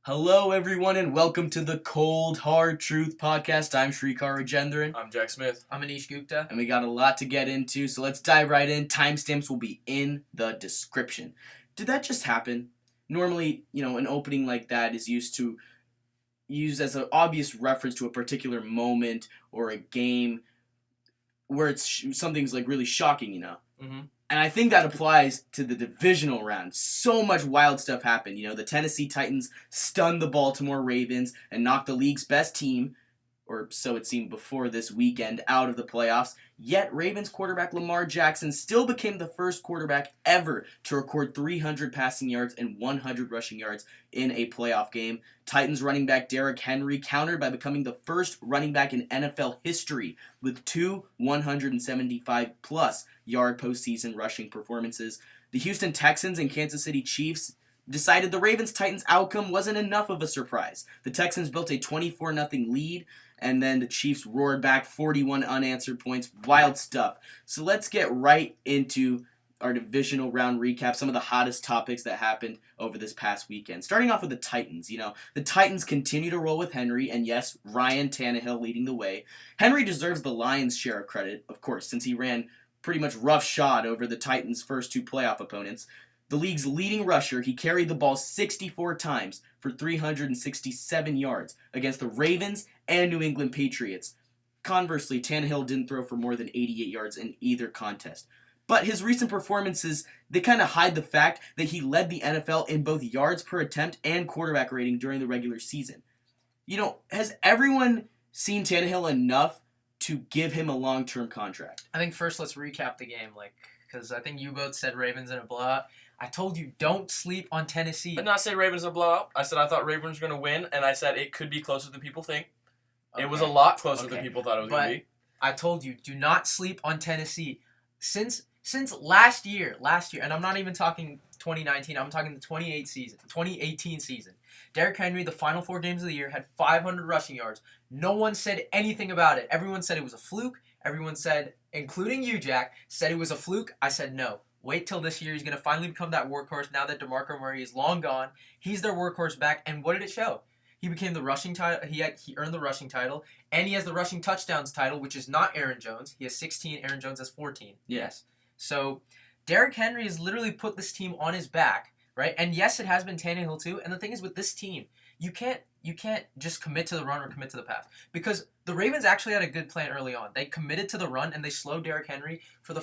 Hello, everyone, and welcome to the Cold Hard Truth Podcast. I'm Shrikar Rajendran. I'm Jack Smith. I'm Anish Gupta. And we got a lot to get into, so let's dive right in. Timestamps will be in the description. Did that just happen? Normally, an opening like that is used as an obvious reference to a particular moment or a game where something's like really shocking, Mm-hmm. And I think that applies to the divisional round. So much wild stuff happened. The Tennessee Titans stunned the Baltimore Ravens and knocked the league's best team, or so it seemed before this weekend, out of the playoffs. Yet Ravens quarterback Lamar Jackson still became the first quarterback ever to record 300 passing yards and 100 rushing yards in a playoff game. Titans running back Derrick Henry countered by becoming the first running back in NFL history with two 175-plus yard postseason rushing performances. The Houston Texans and Kansas City Chiefs decided the Ravens-Titans outcome wasn't enough of a surprise. The Texans built a 24-0 lead, and then the Chiefs roared back 41 unanswered points. Wild stuff. So let's get right into our divisional round recap, some of the hottest topics that happened over this past weekend. Starting off with the Titans. The Titans continue to roll with Henry, and yes, Ryan Tannehill leading the way. Henry deserves the Lions' share of credit, of course, since he ran pretty much roughshod over the Titans' first two playoff opponents. The league's leading rusher, he carried the ball 64 times for 367 yards against the Ravens and New England Patriots. Conversely, Tannehill didn't throw for more than 88 yards in either contest. But his recent performances, they kind of hide the fact that he led the NFL in both yards per attempt and quarterback rating during the regular season. Has everyone seen Tannehill enough to give him a long-term contract? I think first let's recap the game, because I think you both said Ravens in a blowout. I told you, don't sleep on Tennessee. I did not say Ravens a blowout. I said I thought Ravens were going to win, and I said it could be closer than people think. Okay. It was a lot closer than people thought it was going to be. I told you, do not sleep on Tennessee. Since last year, and I'm not even talking 2019, I'm talking the 2018 season. Derrick Henry, the final 4 games of the year, had 500 rushing yards. No one said anything about it. Everyone said it was a fluke. Everyone said, including you, Jack, said it was a fluke. I said no. Wait till this year. He's going to finally become that workhorse now that DeMarco Murray is long gone. He's their workhorse back, and what did it show? He became the rushing title. He earned the rushing title, and he has the rushing touchdowns title, which is not Aaron Jones. He has 16. Aaron Jones has 14. Yes. So Derrick Henry has literally put this team on his back, right? And yes, it has been Tannehill too. And the thing is with this team, you can't just commit to the run or commit to the pass, because the Ravens actually had a good plan early on. They committed to the run and they slowed Derrick Henry for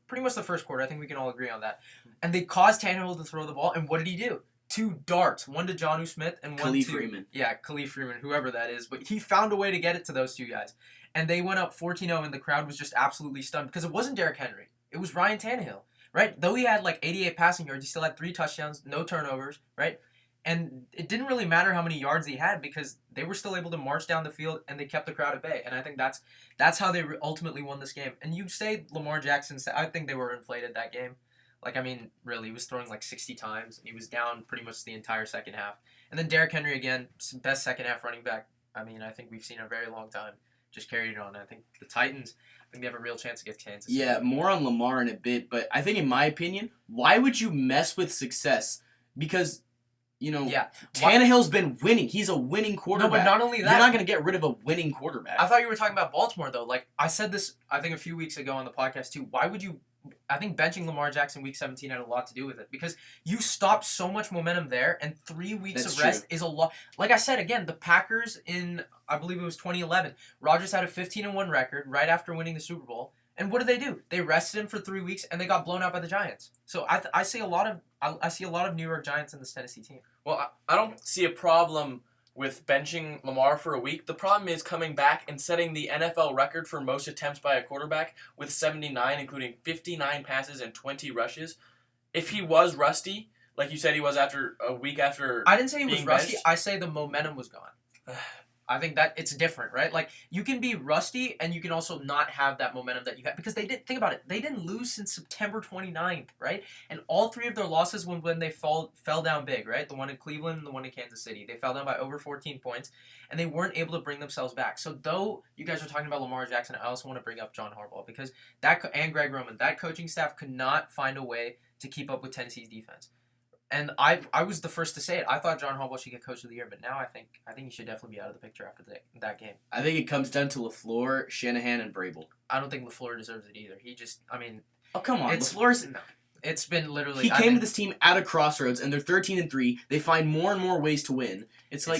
pretty much the first quarter. I think we can all agree on that. And they caused Tannehill to throw the ball. And what did he do? 2 darts, one to Jonnu Smith and one Khalif to Freeman. Yeah, Khalif Freeman, whoever that is. But he found a way to get it to those 2 guys. And they went up 14-0, and the crowd was just absolutely stunned because it wasn't Derrick Henry. It was Ryan Tannehill, right? Though he had 88 passing yards, he still had 3 touchdowns, no turnovers, right? And it didn't really matter how many yards he had because they were still able to march down the field and they kept the crowd at bay. And I think that's how they ultimately won this game. And you say Lamar Jackson, I think they were inflated that game. Really, he was throwing 60 times, and he was down pretty much the entire second half. And then Derrick Henry, again, best second half running back, I think we've seen in a very long time, just carried it on. I think the Titans, they have a real chance against Kansas City. Yeah, more on Lamar in a bit, but I think in my opinion, why would you mess with success? Because, Tannehill's been winning. He's a winning quarterback. No, but not only that. You're not going to get rid of a winning quarterback. I thought you were talking about Baltimore, though. I said this, I think, a few weeks ago on the podcast, too. Why would you... I think benching Lamar Jackson week 17 had a lot to do with it because you stopped so much momentum there, and 3 weeks of rest is a lot. Like I said, again, the Packers in, I believe it was 2011, Rodgers had a 15-1 record right after winning the Super Bowl. And what did they do? They rested him for 3 weeks, and they got blown out by the Giants. So I see a lot of New York Giants in this Tennessee team. Well, I don't see a problem with benching Lamar for a week. The problem is coming back and setting the NFL record for most attempts by a quarterback with 79, including 59 passes and 20 rushes. If he was rusty, like you said he was after a week after I didn't say he was rusty. Benched. I say the momentum was gone. I think that it's different, right? You can be rusty and you can also not have that momentum that you had because they didn't think about it. They didn't lose since September 29th, right? And all 3 of their losses when they fell down big, right? The one in Cleveland and the one in Kansas City. They fell down by over 14 points and they weren't able to bring themselves back. So though you guys are talking about Lamar Jackson, I also want to bring up John Harbaugh because and Greg Roman, that coaching staff could not find a way to keep up with Tennessee's defense. And I was the first to say it. I thought John Harbaugh should get Coach of the Year, but now I think he should definitely be out of the picture after that game. I think it comes down to LaFleur, Shanahan, and Vrabel. I don't think LaFleur deserves it either. Oh, come on. It's LaFleur's... No. It's been literally... He came to this team at a crossroads, and they're 13-3. They find more and more ways to win. It's their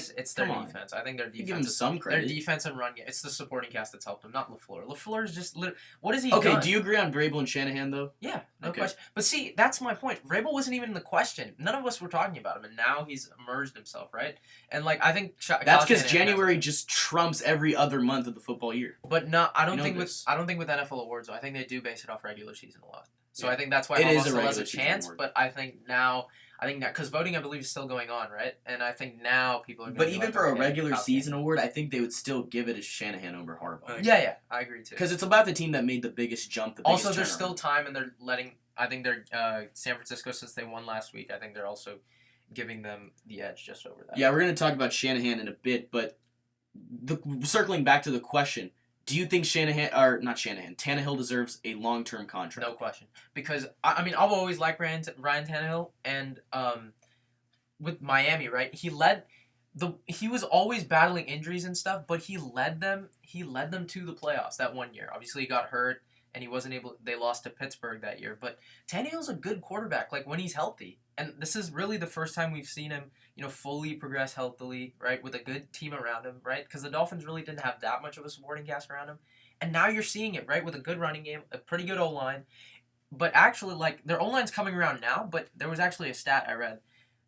defense. I think their defense... Give them some credit. Their defense and run game. It's the supporting cast that's helped them, not LaFleur. LaFleur's just... What has he Okay, done? do you agree on Vrabel and Shanahan, though? Yeah, no question. But see, that's my point. Vrabel wasn't even in the question. None of us were talking about him, and now he's emerged himself, right? And, I think... That's because January just trumps every other month of the football year. But I don't think with NFL awards, though. I think they do base it off regular season a lot. So I think that's why Harbaugh still has a chance. But I think now, because voting, I believe, is still going on, right? And I think now people are. But even for a regular season award, I think they would still give it to Shanahan over Harbaugh. Yeah, I agree too. Because it's about the team that made the biggest jump. Also, there's still time, and they're letting. I think they're San Francisco, since they won last week. I think they're also giving them the edge just over that. Yeah, we're going to talk about Shanahan in a bit, but circling back to the question. Do you think Tannehill deserves a long-term contract? No question. Because, I've always liked Ryan Tannehill, and with Miami, right? He was always battling injuries and stuff, but he led them to the playoffs that one year. Obviously, he got hurt, and he wasn't able. They lost to Pittsburgh that year. But Tannehill's a good quarterback, when he's healthy. And this is really the first time we've seen him, fully progress healthily, right, with a good team around him, right? Because the Dolphins really didn't have that much of a supporting cast around him. And now you're seeing it, right, with a good running game, a pretty good O-line. But actually, their O-line's coming around now, but there was actually a stat I read.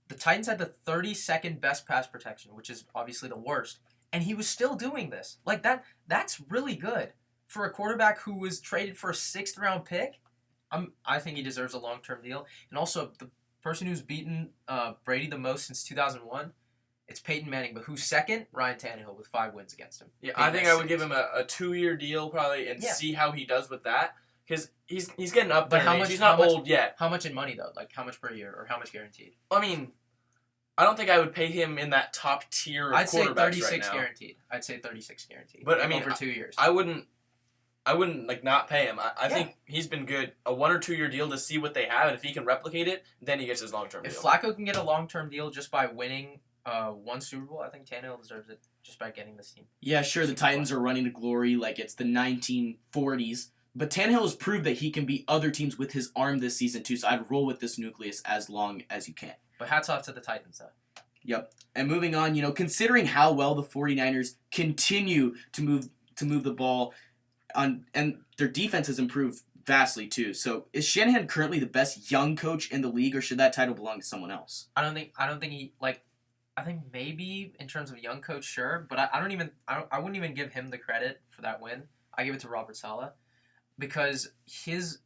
The Titans had the 32nd best pass protection, which is obviously the worst. And he was still doing this. That's really good. For a quarterback who was traded for a 6th-round pick, I think he deserves a long-term deal. And also, the person who's beaten Brady the most since 2001, it's Peyton Manning. But who's second? Ryan Tannehill with 5 wins against him. Yeah, I think I would give him a 2-year deal probably and see how he does with that. Because he's getting up there. But he's not old yet. How much in money, though? How much per year or how much guaranteed? I don't think I would pay him in that top tier of quarterbacks right now. I'd say 36 guaranteed. But over 2 years. I wouldn't not pay him. I think he's been good. A 1 or 2 year deal to see what they have, and if he can replicate it, then he gets his long-term deal. If Flacco can get a long-term deal just by winning one Super Bowl, I think Tannehill deserves it just by getting this team. Yeah, sure, the Titans are running to glory like it's the 1940s, but Tannehill has proved that he can beat other teams with his arm this season too, so I'd roll with this nucleus as long as you can. But hats off to the Titans, though. Yep. And moving on, considering how well the 49ers continue to move the ball and their defense has improved vastly too. So is Shanahan currently the best young coach in the league, or should that title belong to someone else? I don't think he I think maybe in terms of young coach, sure, but I wouldn't even give him the credit for that win. I give it to Robert Saleh because his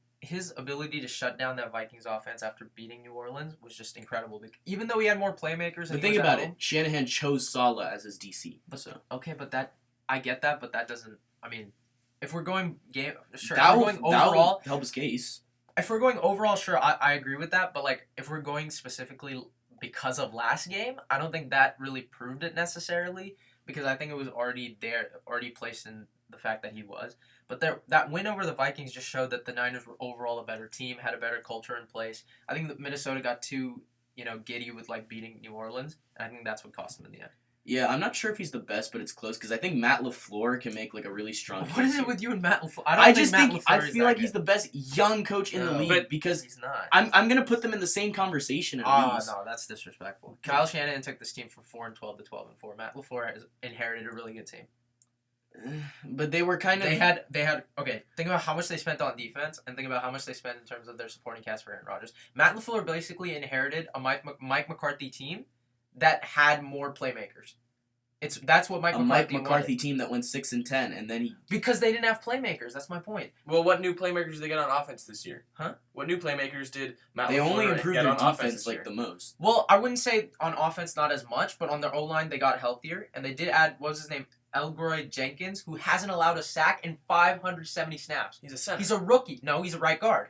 ability to shut down that Vikings offense after beating New Orleans was just incredible. Even though he had more playmakers. The thing about it, Shanahan chose Saleh as his DC. Okay, but I get that, but that doesn't. If we're going sure. That will help his case. If we're going overall, sure, I agree with that. But if we're going specifically because of last game, I don't think that really proved it necessarily, because I think it was already placed in the fact that he was. But that win over the Vikings just showed that the Niners were overall a better team, had a better culture in place. I think that Minnesota got too giddy with beating New Orleans, and I think that's what cost them in the end. Yeah, I'm not sure if he's the best, but it's close because I think Matt LaFleur can make a really strong. What is it with you and Matt LaFleur? I feel like he's the best young coach in the league because he's not. I'm gonna put them in the same conversation at least. No, that's disrespectful. Kyle Shanahan took this team from 4-12 to 12-4. Matt LaFleur has inherited a really good team. But they were kind of they had okay. Think about how much they spent on defense, and think about how much they spent in terms of their supporting cast for Aaron Rodgers. Matt LaFleur basically inherited a Mike McCarthy team that had more playmakers. That's what Mike McCarthy team that went 6-10, and then because they didn't have playmakers. That's my point. Well, what new playmakers did they get on offense this year? Huh? What new playmakers did Matt LaFleur They only improved their on defense the most. Well, I wouldn't say on offense not as much, but on their O-line they got healthier, and they did add what was his name, Elroy Jenkins, who hasn't allowed a sack in 570 snaps. He's a center. He's a rookie. No, he's a right guard.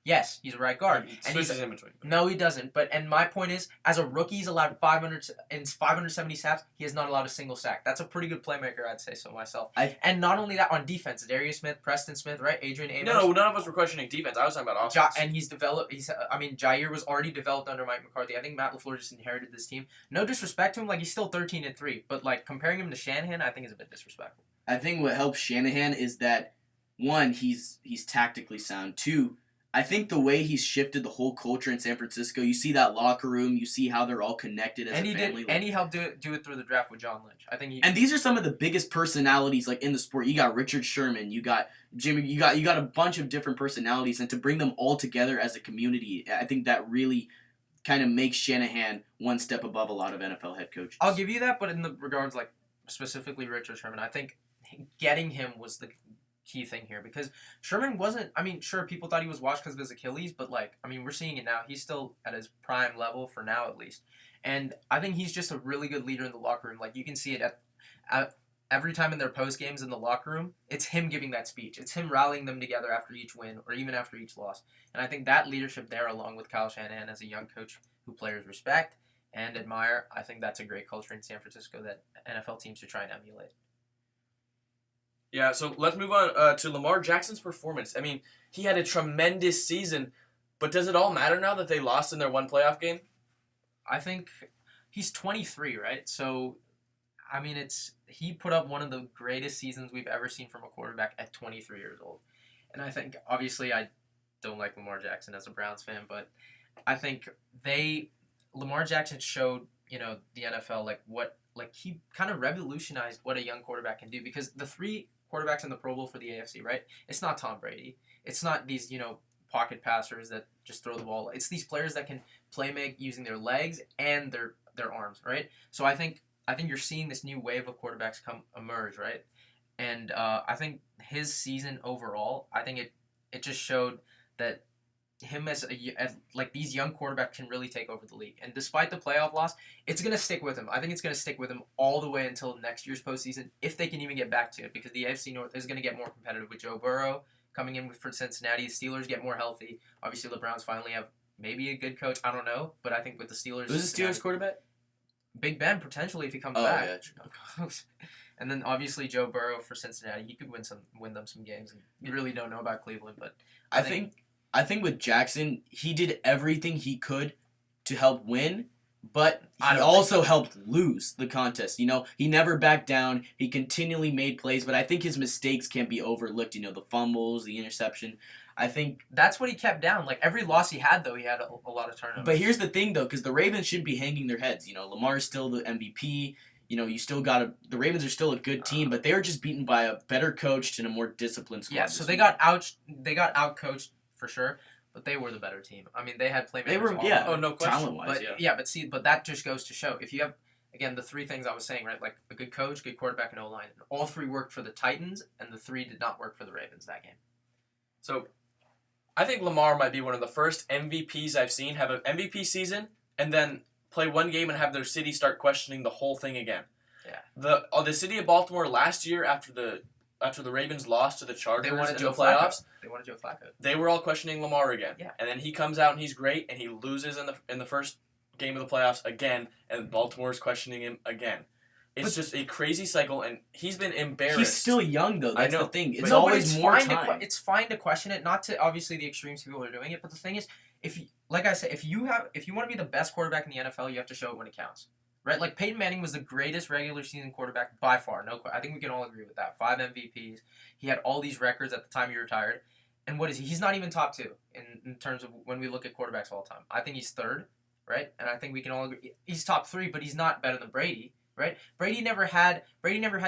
Yes, he's a right guard. He And he's switches in between. no, he doesn't. And my point is, as a rookie, he's allowed 570 snaps. He has not allowed a single sack. That's a pretty good playmaker, I'd say so myself. And not only that, on defense, Zadarius Smith, Preston Smith, right? Adrian Amos. No, none of us were questioning defense. I was talking about offense. And he's developed. Jair was already developed under Mike McCarthy. I think Matt LaFleur just inherited this team. No disrespect to him, like he's still 13-3, but like comparing him to Shanahan, I think is a bit disrespectful. I think what helps Shanahan is that one, he's tactically sound. Two, I think the way he's shifted the whole culture in San Francisco, you see that locker room, you see how they're all connected as a family. And he helped do it through the draft with John Lynch. I think and these are some of the biggest personalities like in the sport. You got Richard Sherman, you got Jimmy, you got a bunch of different personalities, and to bring them all together as a community, I think that really kind of makes Shanahan one step above a lot of NFL head coaches. I'll give you that, but in the regards like specifically Richard Sherman, I think getting him was the key thing here, because Sherman wasn't, sure, people thought he was washed because of his Achilles, but we're seeing it now. He's still at his prime level for now, at least. And I think he's just a really good leader in the locker room. Like, you can see it at every time in their post games in the locker room, it's him giving that speech. It's him rallying them together after each win or even after each loss. And I think that leadership there, along with Kyle Shanahan as a young coach who players respect and admire, I think that's a great culture in San Francisco that NFL teams should try and emulate. Yeah, so let's move on to Lamar Jackson's performance. I mean, he had a tremendous season, but does it all matter now that they lost in their one playoff game? I think he's 23, right? So, he put up one of the greatest seasons we've ever seen from a quarterback at 23 years old. And I think, obviously, I don't like Lamar Jackson as a Browns fan, but I think Lamar Jackson showed, the NFL, he kind of revolutionized what a young quarterback can do, because the three quarterbacks in the Pro Bowl for the AFC, right? It's not Tom Brady. It's not these, pocket passers that just throw the ball. It's these players that can make using their legs and their arms, right? So I think you're seeing this new wave of quarterbacks emerge, right? And I think his season overall, I think it just showed that him as these young quarterbacks can really take over the league. And despite the playoff loss, it's going to stick with him. I think it's going to stick with him all the way until next year's postseason, if they can even get back to it, because the AFC North is going to get more competitive with Joe Burrow coming in for Cincinnati. The Steelers get more healthy. Obviously, the Browns finally have maybe a good coach. I don't know, but I think with the Steelers... Who's the Steelers quarterback? Big Ben, potentially, if he comes back. Yeah, and then, obviously, Joe Burrow for Cincinnati. He could win them some games. And you really don't know about Cleveland, but I think with Jackson, he did everything he could to help win, but he also helped lose the contest. He never backed down. He continually made plays, but I think his mistakes can't be overlooked. The fumbles, the interception. I think that's what he kept down. Every loss he had, though, he had a lot of turnovers. But here's the thing, though, because the Ravens shouldn't be hanging their heads. Lamar's still the MVP. You still got the Ravens are still a good team, but they were just beaten by a better coached and a more disciplined squad. Yeah, so they got out-coached for sure, but they were the better team. They had playmakers. They were, no question. Talent-wise, but that just goes to show, if you have, again, the three things I was saying, right? Like a good coach, good quarterback, and O-line. All three worked for the Titans, and the three did not work for the Ravens that game. So, I think Lamar might be one of the first MVPs I've seen have an MVP season and then play one game and have their city start questioning the whole thing again. Yeah. The city of Baltimore last year, after the Ravens lost to the Chargers in the playoffs, they wanted Joe Flacco. They were all questioning Lamar again. Yeah. And then he comes out and he's great, and he loses in the first game of the playoffs again, and Baltimore's questioning him again. It's just a crazy cycle, and he's been embarrassed. He's still young, though. That's the thing. It's always more time. It's fine to question it, not to obviously the extremes people are doing it, but the thing is, like I said, if you want to be the best quarterback in the NFL, you have to show it when it counts. Right? Like, Peyton Manning was the greatest regular season quarterback by far. I think we can all agree with that. 5 MVPs. He had all these records at the time he retired. And what is he? He's not even top 2 in terms of when we look at quarterbacks all the time. I think he's 3rd, right? And I think we can all agree. He's top 3, but he's not better than Brady, right? Brady never had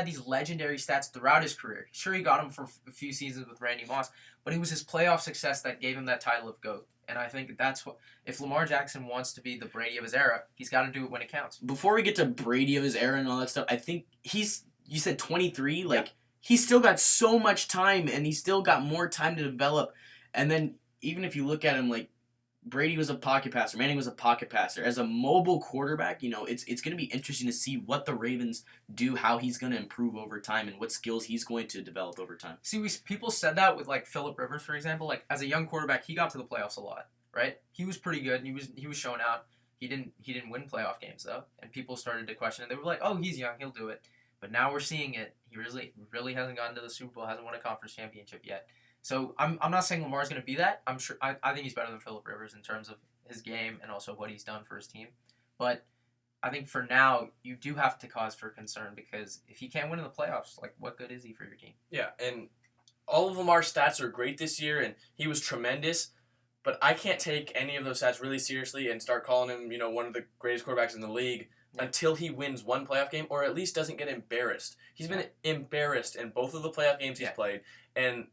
these legendary stats throughout his career. Sure, he got them for a few seasons with Randy Moss, but it was his playoff success that gave him that title of GOAT. And I think that's what, if Lamar Jackson wants to be the Brady of his era, he's got to do it when it counts. Before we get to Brady of his era and all that stuff, I think you said 23, he's still got so much time, and he's still got more time to develop. And then even if you look at him, Brady was a pocket passer. Manning was a pocket passer. As a mobile quarterback, it's going to be interesting to see what the Ravens do, how he's going to improve over time, and what skills he's going to develop over time. See, people said that with like Phillip Rivers, for example. Like as a young quarterback, he got to the playoffs a lot, right? He was pretty good. And he was showing out. He didn't win playoff games though, and people started to question it. They were like, "Oh, he's young, he'll do it." But now we're seeing it. He really hasn't gotten to the Super Bowl, hasn't won a conference championship yet. So I'm not saying Lamar's going to be that. I'm sure I think he's better than Phillip Rivers in terms of his game and also what he's done for his team. But I think for now you do have to cause for concern because if he can't win in the playoffs, like what good is he for your team? Yeah, and all of Lamar's stats are great this year, and he was tremendous. But I can't take any of those stats really seriously and start calling him, one of the greatest quarterbacks in the league until he wins one playoff game or at least doesn't get embarrassed. He's been embarrassed in both of the playoff games he's played, and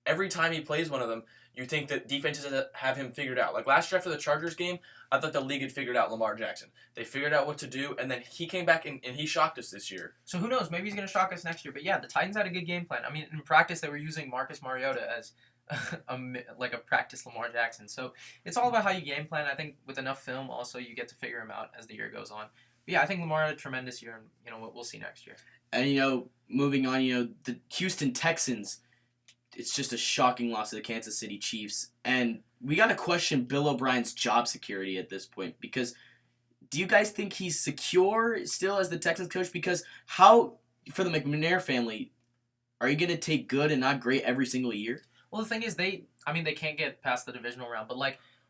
every time he plays one of them, you think that defenses have him figured out. Like last year after the Chargers game, I thought the league had figured out Lamar Jackson. They figured out what to do, and then he came back and he shocked us this year. So who knows? Maybe he's going to shock us next year. But yeah, the Titans had a good game plan. I mean, in practice, they were using Marcus Mariota as a practice Lamar Jackson. So it's all about how you game plan. I think with enough film, also, you get to figure him out as the year goes on. But yeah, I think Lamar had a tremendous year, and we'll see next year. And, moving on, the Houston Texans, it's just a shocking loss to the Kansas City Chiefs. And we got to question Bill O'Brien's job security at this point because do you guys think he's secure still as the Texans coach? Because how, for the McNair family, are you going to take good and not great every single year? Well, the thing is, they can't get past the divisional round. But,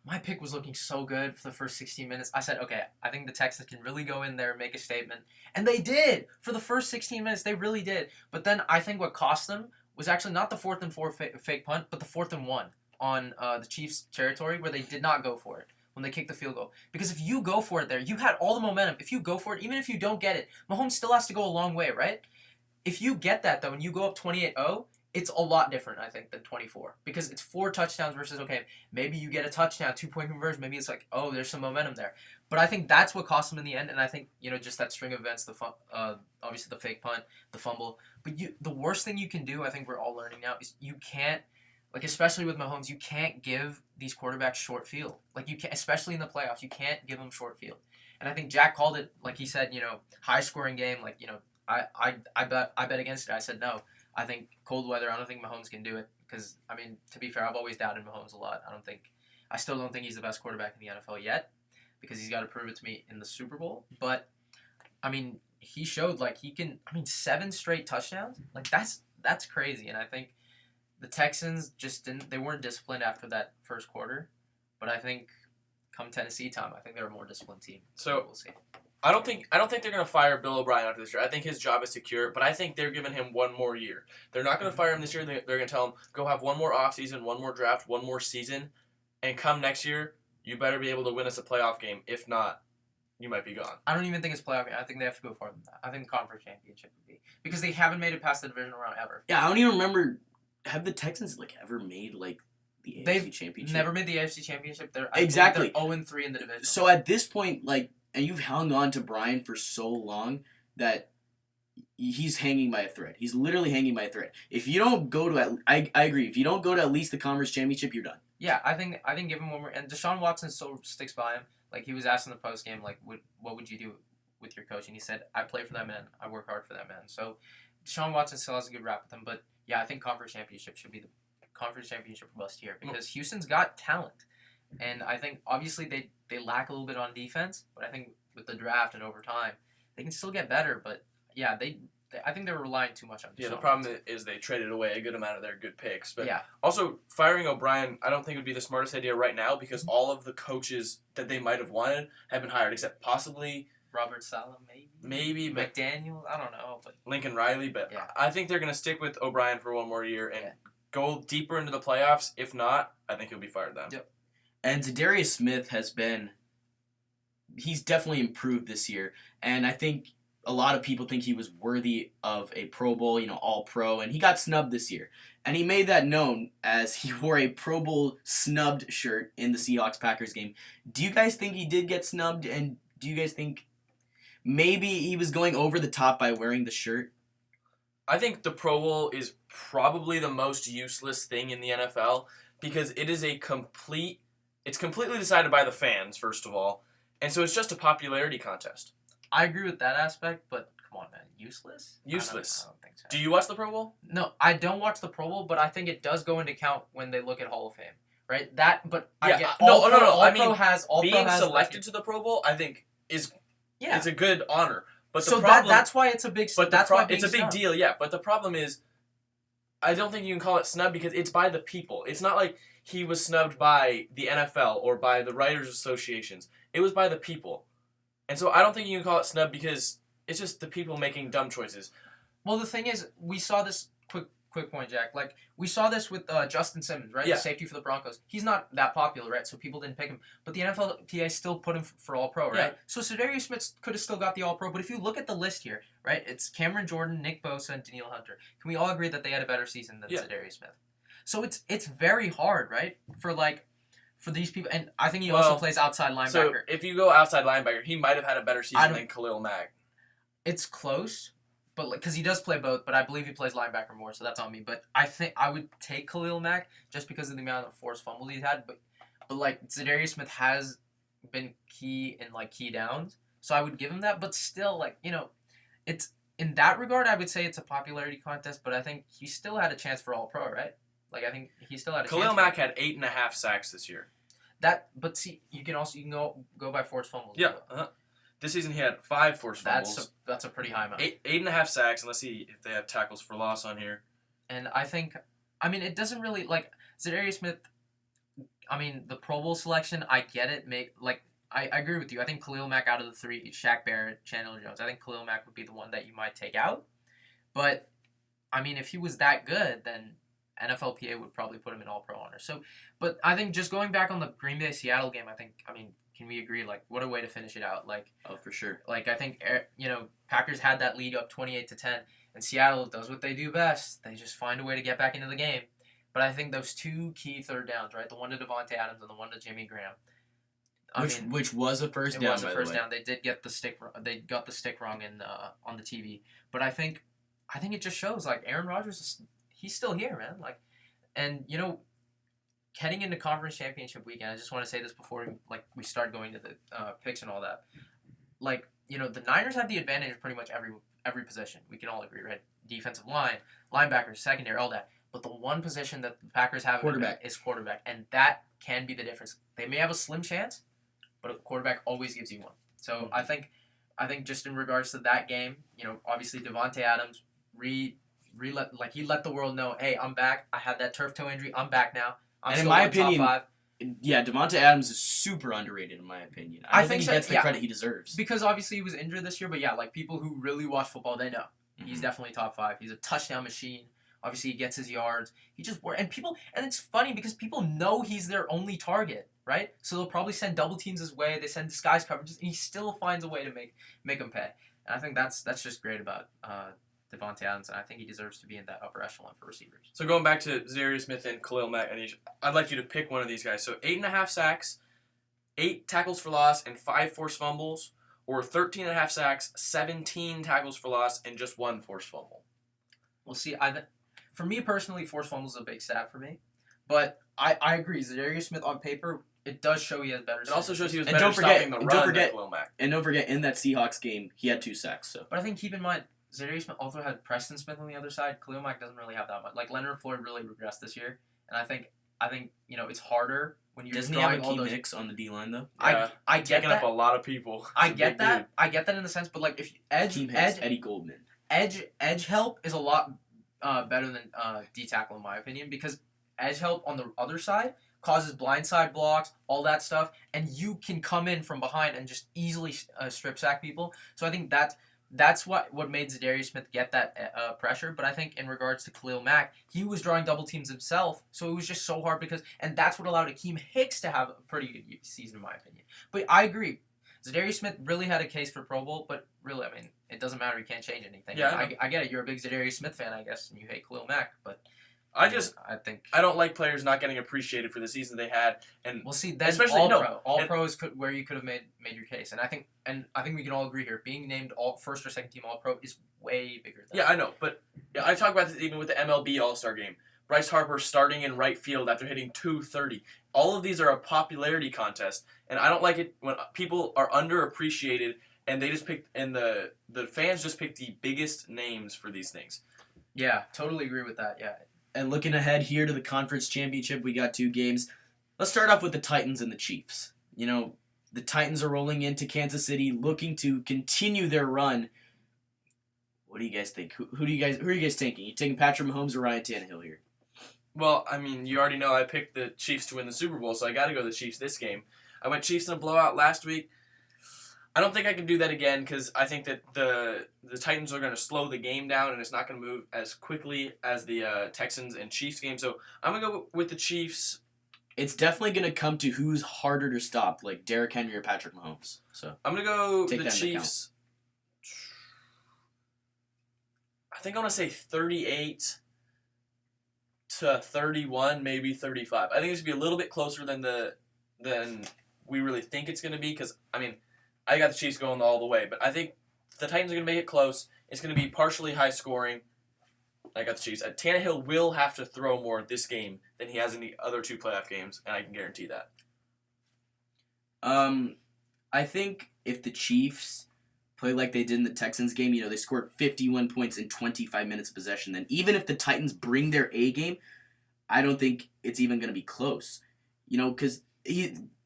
my pick was looking so good for the first 16 minutes. I said, okay, I think the Texans can really go in there and make a statement. And they did. For the first 16 minutes, they really did. But then I think what cost them was actually not the 4th and 4 fake punt, but the 4th and 1 on the Chiefs' territory where they did not go for it when they kicked the field goal. Because if you go for it there, you had all the momentum. If you go for it, even if you don't get it, Mahomes still has to go a long way, right? If you get that, though, and you go up 28-0, it's a lot different, I think, than 24. Because it's 4 touchdowns versus, okay, maybe you get a touchdown, 2-point conversion. Maybe it's like, oh, there's some momentum there. But I think that's what cost them in the end. And I think, just that string of events, obviously the fake punt, the fumble. But the worst thing you can do, I think we're all learning now, is you can't, especially with Mahomes, you can't give these quarterbacks short field. You can't, especially in the playoffs, you can't give them short field. And I think Jack called it, like he said, high-scoring game. I bet against it. I said no. I think cold weather, I don't think Mahomes can do it because, to be fair, I've always doubted Mahomes a lot. I still don't think he's the best quarterback in the NFL yet because he's got to prove it to me in the Super Bowl. But, he showed, he can, 7 straight touchdowns. That's crazy. And I think the Texans they weren't disciplined after that first quarter. But I think come Tennessee time, I think they're a more disciplined team. So we'll see. I don't think they're going to fire Bill O'Brien after this year. I think his job is secure, but I think they're giving him one more year. They're not going to fire him this year. They're going to tell him, go have one more offseason, one more draft, one more season, and come next year, you better be able to win us a playoff game. If not, you might be gone. I don't even think it's playoff game. I think they have to go farther than that. I think the conference championship would be. Because they haven't made it past the divisional round ever. Yeah, I don't even remember, have the Texans ever made the AFC Championship? Never made the AFC Championship. They're 0-3 in the division. So at this point, and you've hung on to Brian for so long that he's hanging by a thread. He's literally hanging by a thread. If you don't go to I agree. If you don't go to at least the conference championship, you're done. Yeah, I think give him one more. And Deshaun Watson still sticks by him. He was asked in the post game, what would you do with your coach? And he said, I play for that man. I work hard for that man. So Deshaun Watson still has a good rap with him. But yeah, I think conference championship should be the conference championship bust here because Houston's got talent. And I think, obviously, they lack a little bit on defense, but I think with the draft and over time, they can still get better. But, yeah, I think they're relying too much on Deshaun. Yeah, the problem is they traded away a good amount of their good picks. But yeah. Also, firing O'Brien, I don't think would be the smartest idea right now because all of the coaches that they might have wanted have been hired, except possibly Robert Saleh, maybe McDaniel, I don't know. But Lincoln Riley. But yeah. I think they're going to stick with O'Brien for one more year and go deeper into the playoffs. If not, I think he'll be fired then. Yep. And Zadarius Smith he's definitely improved this year. And I think a lot of people think he was worthy of a Pro Bowl, All-Pro, and he got snubbed this year. And he made that known as he wore a Pro Bowl snubbed shirt in the Seahawks-Packers game. Do you guys think he did get snubbed? And do you guys think maybe he was going over the top by wearing the shirt? I think the Pro Bowl is probably the most useless thing in the NFL because it is a complete It's completely decided by the fans, first of all, and so it's just a popularity contest. I agree with that aspect, but come on, man, useless? Useless. I don't think so. Do you watch the Pro Bowl? No, I don't watch the Pro Bowl, but I think it does go into account when they look at Hall of Fame, right? Being selected to the Pro Bowl, I think, it's a good honor. But the so problem, that's why it's a big. But that's why it's a big deal, yeah. But the problem is, I don't think you can call it snub because it's by the people. It's not like he was snubbed by the NFL or by the writers' associations. It was by the people, and so I don't think you can call it snub because it's just the people making dumb choices. Well, the thing is, we saw this quick point, Jack. Like we saw this with Justin Simmons, right? Yeah. The safety for the Broncos. He's not that popular, right? So people didn't pick him. But the NFLPA still put him for All-Pro, right? Yeah. So Zadarius Smith could have still got the All-Pro. But if you look at the list here, right, it's Cameron Jordan, Nick Bosa, and Danielle Hunter. Can we all agree that they had a better season than Zadarius Smith? So it's very hard, right, for these people. And I think he also plays outside linebacker. So if you go outside linebacker, he might have had a better season than Khalil Mack. It's close. But because he does play both, but I believe he plays linebacker more, so that's on me. But I think I would take Khalil Mack just because of the amount of forced fumbles he's had. But Zadarius Smith has been key in key downs, so I would give him that. But still, it's in that regard, I would say it's a popularity contest. But I think he still had a chance for All-Pro, right? I think he still had a chance. Khalil Mack had 8.5 sacks this year. But see, you can go by forced fumbles. Yeah. This season he had 5 forced fumbles. That's a pretty high amount. 8.5 sacks, and let's see if they have tackles for loss on here. And it doesn't really Zadarius Smith. The Pro Bowl selection, I get it. I agree with you. I think Khalil Mack out of the 3, Shaq Barrett, Chandler Jones. I think Khalil Mack would be the one that you might take out. But if he was that good, then NFLPA would probably put him in All-Pro honor. So, but I think just going back on the Green Bay Seattle game, can we agree? What a way to finish it out. Oh, for sure. I think, Packers had that lead up 28-10, and Seattle does what they do best. They just find a way to get back into the game. But I think those 2 key third downs, right? The one to Davante Adams and the one to Jimmy Graham. Which was a first down. It was a first down. They did get the stick. They got the stick wrong on the TV. But I think it just shows Aaron Rodgers he's still here, man. And heading into conference championship weekend, I just want to say this before we start going to the picks and all that. The Niners have the advantage of pretty much every position. We can all agree, right? Defensive line, linebackers, secondary, all that. But the one position that the Packers have is quarterback, and that can be the difference. They may have a slim chance, but a quarterback always gives you one. So I think just in regards to that game, obviously Davante Adams he let the world know, hey, I'm back. I had that turf toe injury. I'm back now. I'm and still in my top opinion, 5. Yeah, Davante Adams is super underrated in my opinion. I don't think he gets the credit he deserves. Because obviously he was injured this year, but people who really watch football, they know. He's definitely top 5. He's a touchdown machine. Obviously he gets his yards. And it's funny because people know he's their only target, right? So they'll probably send double teams his way. They send disguise coverages, and he still finds a way to make him pay. And I think that's just great about Davante Adams, and I think he deserves to be in that upper echelon for receivers. So going back to Zadarius Smith and Khalil Mack, I'd like you to pick one of these guys. So 8.5 sacks, 8 tackles for loss, and 5 forced fumbles, or 13.5 sacks, 17 tackles for loss, and just 1 forced fumble. We'll see. For me personally, forced fumbles is a big stat for me, but I agree. Zadarius Smith on paper, it does show he has better. It also shows he was better stopping the run than Khalil Mack. And don't forget, in that Seahawks game, he had 2 sacks. So, but I think keep in mind, Zadarius Smith also had Preston Smith on the other side. Khalil Mack doesn't really have that much. Leonard Floyd really regressed this year, and I think it's harder when you're doesn't he have a key mix on the D line though? Yeah, I get taking that. up a lot of people. I get that. Dude. I get that in the sense, but if edge Eddie Goldman, edge help is a lot better than D tackle in my opinion, because edge help on the other side causes blindside blocks, all that stuff, and you can come in from behind and just easily strip sack people. So I think that's what made Zadarius Smith get that pressure. But I think in regards to Khalil Mack, he was drawing double teams himself, so it was just so hard and that's what allowed Akeem Hicks to have a pretty good season in my opinion. But I agree, Zadarius Smith really had a case for Pro Bowl, but really, it doesn't matter. You can't change anything. Yeah, I get it. You're a big Zadarius Smith fan, I guess, and you hate Khalil Mack, but I don't like players not getting appreciated for the season they had, and we'll see. Then especially all pro is where you could have made your case, and I think we can all agree here. Being named first or second team All Pro is way bigger. I know, but I talk about this even with the MLB All Star Game. Bryce Harper starting in right field after hitting .230. All of these are a popularity contest, and I don't like it when people are underappreciated and they just pick and the fans just pick the biggest names for these things. Yeah, totally agree with that. Yeah. And looking ahead here to the conference championship, we got 2 games. Let's start off with the Titans and the Chiefs. You know, the Titans are rolling into Kansas City, looking to continue their run. What do you guys think? Who are you guys taking? You taking Patrick Mahomes or Ryan Tannehill here? Well, I mean, you already know I picked the Chiefs to win the Super Bowl, so I got to go the Chiefs this game. I went Chiefs in a blowout last week. I don't think I can do that again because I think that the Titans are going to slow the game down and it's not going to move as quickly as the Texans and Chiefs game. So I'm going to go with the Chiefs. It's definitely going to come to who's harder to stop, like Derrick Henry or Patrick Mahomes. So I'm going to go take the that into Chiefs. I think I want to say 38 to 31, maybe 35. I think it's going to be a little bit closer than we really think it's going to be because, I mean, I got the Chiefs going all the way, but I think the Titans are going to make it close. It's going to be partially high scoring. I got the Chiefs. Tannehill will have to throw more this game than he has in the other 2 playoff games, and I can guarantee that. I think if the Chiefs play like they did in the Texans game, you know, they scored 51 points in 25 minutes of possession, then even if the Titans bring their A game, I don't think it's even going to be close. You know, because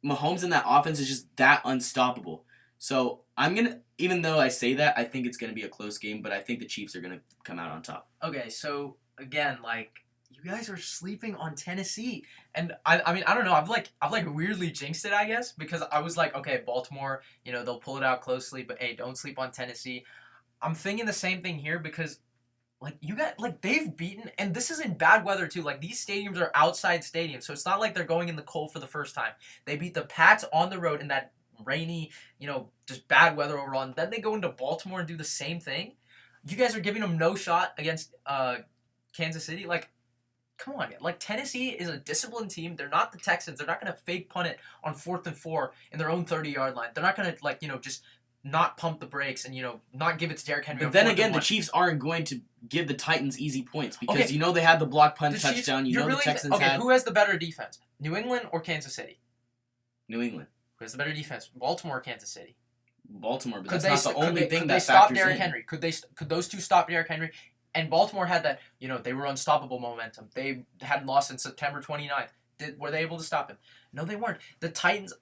Mahomes in that offense is just that unstoppable. So I'm going to, even though I say that, I think it's going to be a close game, but I think the Chiefs are going to come out on top. Okay, so again, like, you guys are sleeping on Tennessee. And I mean, I don't know, I've weirdly jinxed it, I guess, because I was like, okay, Baltimore, you know, they'll pull it out closely, but hey, don't sleep on Tennessee. I'm thinking the same thing here because like you got they've beaten, and this is in bad weather too. Like these stadiums are outside stadiums, so it's not like they're going in the cold for the first time. They beat the Pats on the road in that rainy, you know, just bad weather overall, and then they go into Baltimore and do the same thing. You guys are giving them no shot against Kansas City. Like, come on, like Tennessee is a disciplined team. They're not the Texans. They're not gonna fake punt it on 4th and 4 in their own 30-yard line. They're not gonna just not pump the brakes and not give it to Derrick Henry. But then again, the Chiefs aren't going to give the Titans easy points because they had the block punt touchdown. The Texans had. Who has the better defense, New England or Kansas City? New England. Who has the better defense, Baltimore or Kansas City? Baltimore, but that's not the only thing that factors in. Could they stop Derrick Henry? Could those two stop Derrick Henry? And Baltimore had that, they were unstoppable momentum. They hadn't lost since September 29th. Were they able to stop him? No, they weren't. The Titans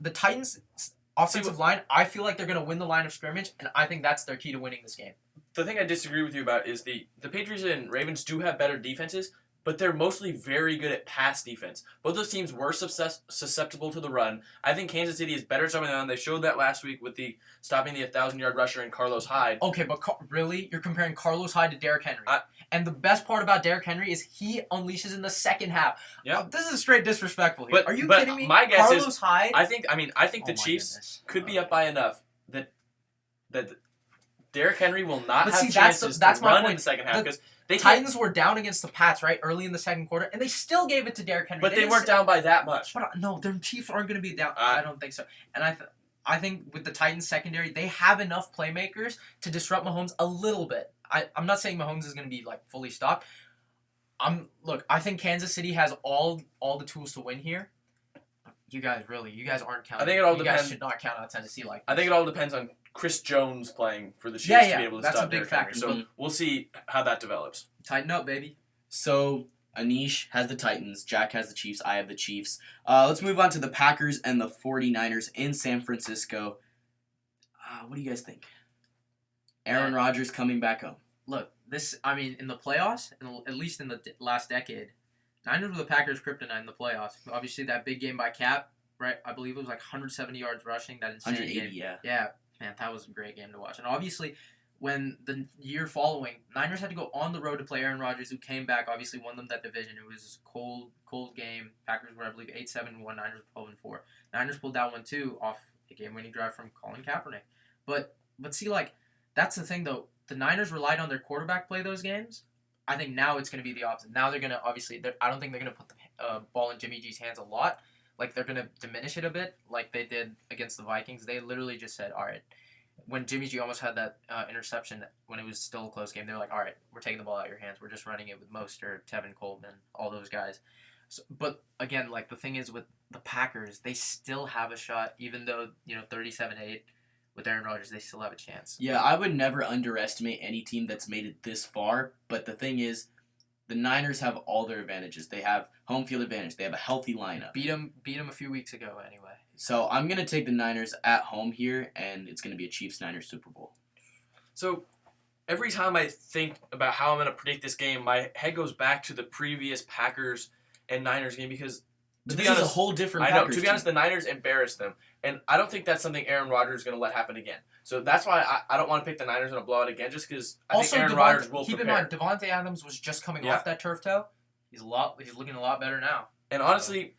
offensive line, I feel like they're going to win the line of scrimmage, and I think that's their key to winning this game. The thing I disagree with you about is the Patriots and Ravens do have better defenses, but they're mostly very good at pass defense. Both those teams were susceptible to the run. I think Kansas City is better stopping the run. They showed that last week with stopping the 1,000-yard rusher in Carlos Hyde. Okay, but really? You're comparing Carlos Hyde to Derrick Henry. And the best part about Derrick Henry is he unleashes in the second half. Yeah. This is straight disrespectful here. Are you kidding me? My guess Carlos Hyde? I think the Chiefs could be up by enough that Derrick Henry will not have chances to run in the second half because the Titans were down against the Pats, right, early in the second quarter, and they still gave it to Derrick Henry. But they weren't down by that much. But no, their Chiefs aren't going to be down. I don't think so. And I think with the Titans secondary, they have enough playmakers to disrupt Mahomes a little bit. I'm not saying Mahomes is going to be fully stopped. I think Kansas City has all the tools to win here. You guys aren't counting. I think it all depends. You guys should not count out Tennessee like this. I think it all depends on Chris Jones playing for the Chiefs to be able to stop Derrick Henry. So we'll see how that develops. Tighten up, baby. So Anish has the Titans, Jack has the Chiefs, I have the Chiefs. Let's move on to the Packers and the 49ers in San Francisco. What do you guys think? Aaron Rodgers coming back home. Look, in the playoffs, at least in the last decade, Niners were the Packers' kryptonite in the playoffs. Obviously, that big game by Cap, right? I believe it was 170 yards rushing. That insane 180, game. yeah. Yeah, man, that was a great game to watch. And obviously, when the year following, Niners had to go on the road to play Aaron Rodgers, who came back, obviously won them that division. It was a cold game. Packers were, I believe, 8-7-1. Niners were 12-4. Niners pulled that one, too, off a game-winning drive from Colin Kaepernick. But see, that's the thing, though. The Niners relied on their quarterback play those games. I think now it's going to be the opposite. Now they're going to, obviously, I don't think they're going to put the ball in Jimmy G's hands a lot. They're going to diminish it a bit like they did against the Vikings. They literally just said, all right, when Jimmy G almost had that interception when it was still a close game, they were like, all right, we're taking the ball out of your hands. We're just running it with Mostert, Tevin Coleman, all those guys. So, but again, like the thing is with the Packers, they still have a shot, even though, 37-8 with Aaron Rodgers, they still have a chance. Yeah, I would never underestimate any team that's made it this far, but the thing is, the Niners have all their advantages. They have home field advantage. They have a healthy lineup. Beat them a few weeks ago anyway. So I'm going to take the Niners at home here, and it's going to be a Chiefs-Niners Super Bowl. So every time I think about how I'm going to predict this game, my head goes back to the previous Packers and Niners game because, But to this be honest, is a whole different I know. Packers To be honest, team. the Niners embarrassed them, and I don't think that's something Aaron Rodgers is going to let happen again. So that's why I don't want to pick the Niners in a blowout again, just because I think Aaron Rodgers will keep prepare. in mind, Devontae Adams was just coming Yeah. off that turf toe. He's looking a lot better now. And honestly,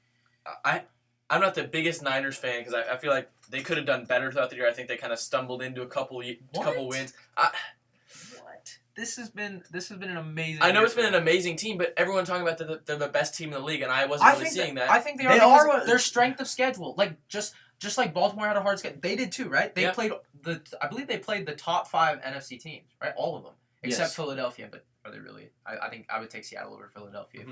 I'm not the biggest Niners fan because I feel like they could have done better throughout the year. I think they kind of stumbled into a couple wins. What? This has been an amazing. I know year it's been for an them. amazing team, but everyone's talking about they're the best team in the league, and I wasn't really seeing that. I think they They are. are. Their strength of schedule, like just like Baltimore had a hard schedule. They did too, right? They Yeah. played I believe they played the top 5 NFC teams, right? All of them except Yes. Philadelphia. But are they really? I think I would take Seattle over Philadelphia.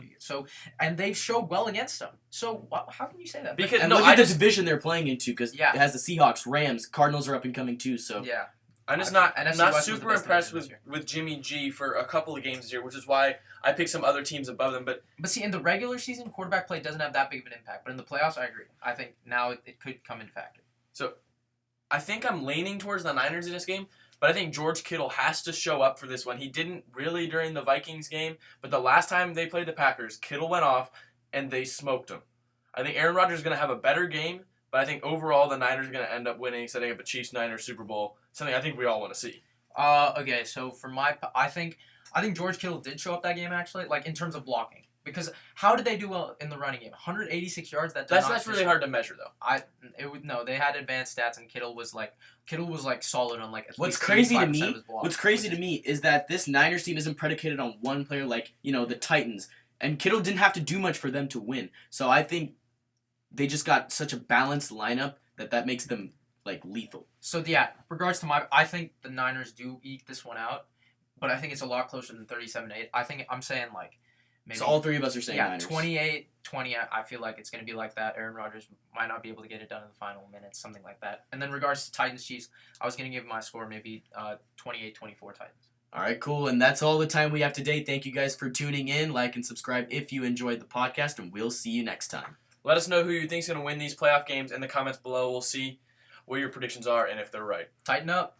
And they've showed well against them. So how can you say that? Because- And No, look I at the just- division they're playing into, because Yeah. it has the Seahawks, Rams, Cardinals are up and coming too. So Yeah. I'm just NFC not West was the super best impressed division this with Jimmy G for a couple of games this year, which is why I picked some other teams above them. But But see, in the regular season, quarterback play doesn't have that big of an impact. But in the playoffs, I agree. I think now it could come into factor. so I think I'm leaning towards the Niners in this game, but I think George Kittle has to show up for this one. He didn't really during the Vikings game, but the last time they played the Packers, Kittle went off and they smoked him. I think Aaron Rodgers is going to have a better game, but I think overall the Niners are going to end up winning, setting up a Chiefs-Niners Super Bowl, something I think we all want to see. Okay, so for I think George Kittle did show up that game actually, like in terms of blocking. Because how did they do well in the running game? 186 yards. That's really hard to measure though. They had advanced stats, and Kittle was like solid on like. At What's least crazy to 85% me? of his blocks. What's crazy to me is that this Niners team isn't predicated on one player like the Titans, and Kittle didn't have to do much for them to win. So I think they just got such a balanced lineup that makes them like lethal. So yeah, regards to I think the Niners do eke this one out, but I think it's a lot closer than 37-8. I'm saying like. Maybe, So all three of us are saying yeah, Niners. 28-20. I feel like it's going to be like that. Aaron Rodgers might not be able to get it done in the final minutes, something like that. And then regards to Titans Chiefs, I was going to give my score maybe 28-24 Titans. All right, cool. And that's all the time we have today. Thank you guys for tuning in. Like and subscribe if you enjoyed the podcast, and we'll see you next time. Let us know who you think's going to win these playoff games in the comments below. We'll see what your predictions are and if they're right. Tighten up.